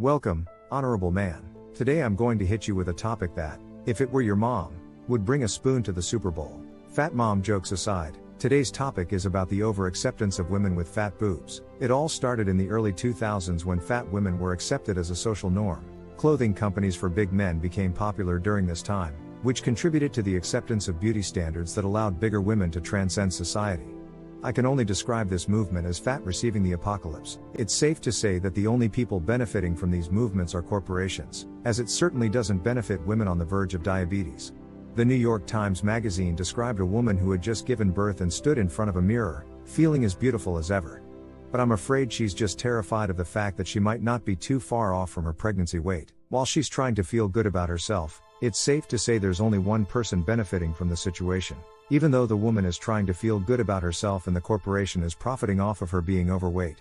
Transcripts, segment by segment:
Welcome, honorable man. Today I'm going to hit you with a topic that, if it were your mom, would bring a spoon to the Super Bowl. Fat mom jokes aside, today's topic is about the over-acceptance of women with fat boobs. It all started in the early 2000s when fat women were accepted as a social norm. Clothing companies for big men became popular during this time, which contributed to the acceptance of beauty standards that allowed bigger women to transcend society. I can only describe this movement as fat receiving the apocalypse. It's safe to say that the only people benefiting from these movements are corporations, as it certainly doesn't benefit women on the verge of diabetes. The New York Times magazine described a woman who had just given birth and stood in front of a mirror, feeling as beautiful as ever. But I'm afraid she's just terrified of the fact that she might not be too far off from her pregnancy weight. While she's trying to feel good about herself, it's safe to say there's only one person benefiting from the situation. Even though the woman is trying to feel good about herself and the corporation is profiting off of her being overweight.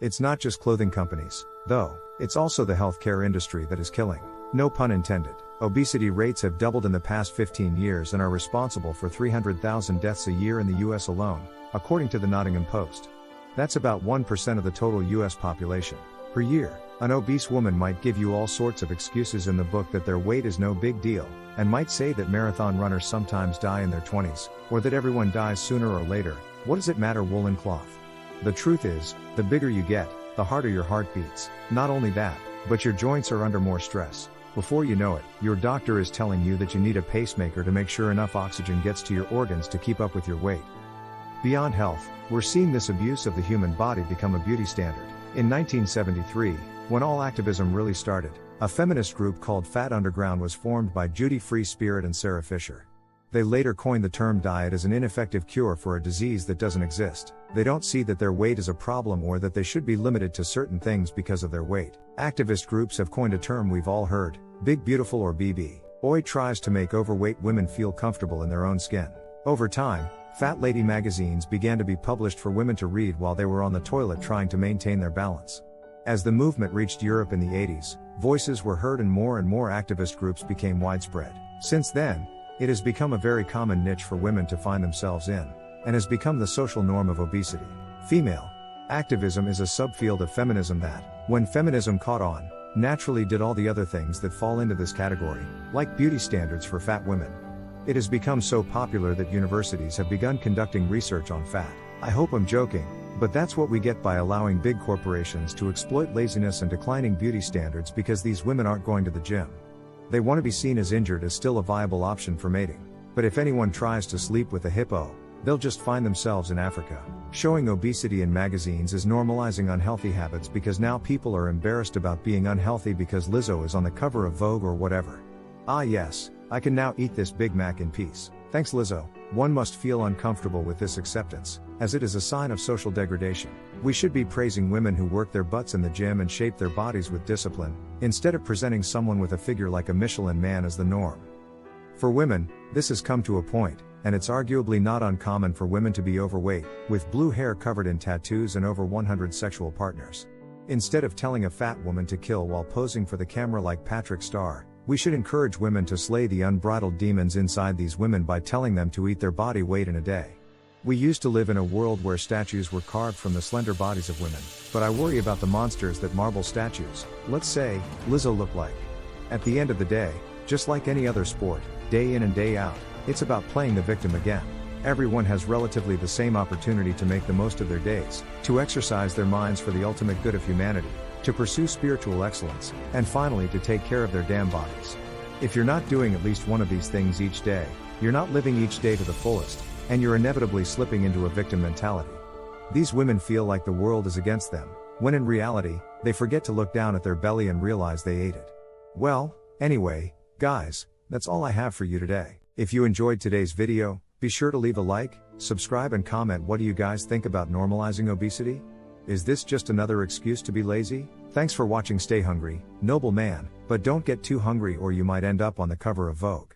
It's not just clothing companies, though, it's also the healthcare industry that is killing. No pun intended. Obesity rates have doubled in the past 15 years and are responsible for 300,000 deaths a year in the US alone, according to the Nottingham Post. That's about 1% of the total US population. Per year, an obese woman might give you all sorts of excuses in the book that their weight is no big deal, and might say that marathon runners sometimes die in their 20s, or that everyone dies sooner or later. What does it matter, woolen cloth? The truth is, the bigger you get, the harder your heart beats. Not only that, but your joints are under more stress. Before you know it, your doctor is telling you that you need a pacemaker to make sure enough oxygen gets to your organs to keep up with your weight. Beyond health, we're seeing this abuse of the human body become a beauty standard. In 1973, when all activism really started, a feminist group called Fat Underground was formed by Judy Free Spirit and Sarah Fisher. They later coined the term diet as an ineffective cure for a disease that doesn't exist. They don't see that their weight is a problem or that they should be limited to certain things because of their weight. Activist groups have coined a term we've all heard, Big Beautiful or BB. OI tries to make overweight women feel comfortable in their own skin. Over time, Fat Lady magazines began to be published for women to read while they were on the toilet trying to maintain their balance. As the movement reached Europe in the 80s, voices were heard and more activist groups became widespread. Since then, it has become a very common niche for women to find themselves in, and has become the social norm of obesity. Female activism is a subfield of feminism that, when feminism caught on, naturally did all the other things that fall into this category, like beauty standards for fat women. It has become so popular that universities have begun conducting research on fat. I hope I'm joking, but that's what we get by allowing big corporations to exploit laziness and declining beauty standards because these women aren't going to the gym. They want to be seen as injured as still a viable option for mating. But if anyone tries to sleep with a hippo, they'll just find themselves in Africa. Showing obesity in magazines is normalizing unhealthy habits because now people are embarrassed about being unhealthy because Lizzo is on the cover of Vogue or whatever. Ah yes, I can now eat this Big Mac in peace. Thanks Lizzo. One must feel uncomfortable with this acceptance, as it is a sign of social degradation. We should be praising women who work their butts in the gym and shape their bodies with discipline, instead of presenting someone with a figure like a Michelin man as the norm. For women, this has come to a point, and it's arguably not uncommon for women to be overweight, with blue hair covered in tattoos and over 100 sexual partners. Instead of telling a fat woman to kill while posing for the camera like Patrick Starr, we should encourage women to slay the unbridled demons inside these women by telling them to eat their body weight in a day. We used to live in a world where statues were carved from the slender bodies of women, but I worry about the monsters that marble statues, let's say, Lizzo look like. At the end of the day, just like any other sport, day in and day out, it's about playing the victim again. Everyone has relatively the same opportunity to make the most of their days, to exercise their minds for the ultimate good of humanity, to pursue spiritual excellence, and finally to take care of their damn bodies. If you're not doing at least one of these things each day, you're not living each day to the fullest, and you're inevitably slipping into a victim mentality. These women feel like the world is against them, when in reality, they forget to look down at their belly and realize they ate it. Well, anyway, guys, that's all I have for you today. If you enjoyed today's video, be sure to leave a like, subscribe and comment. What do you guys think about normalizing obesity? Is this just another excuse to be lazy? Thanks for watching. Stay hungry, noble man, but don't get too hungry or you might end up on the cover of Vogue.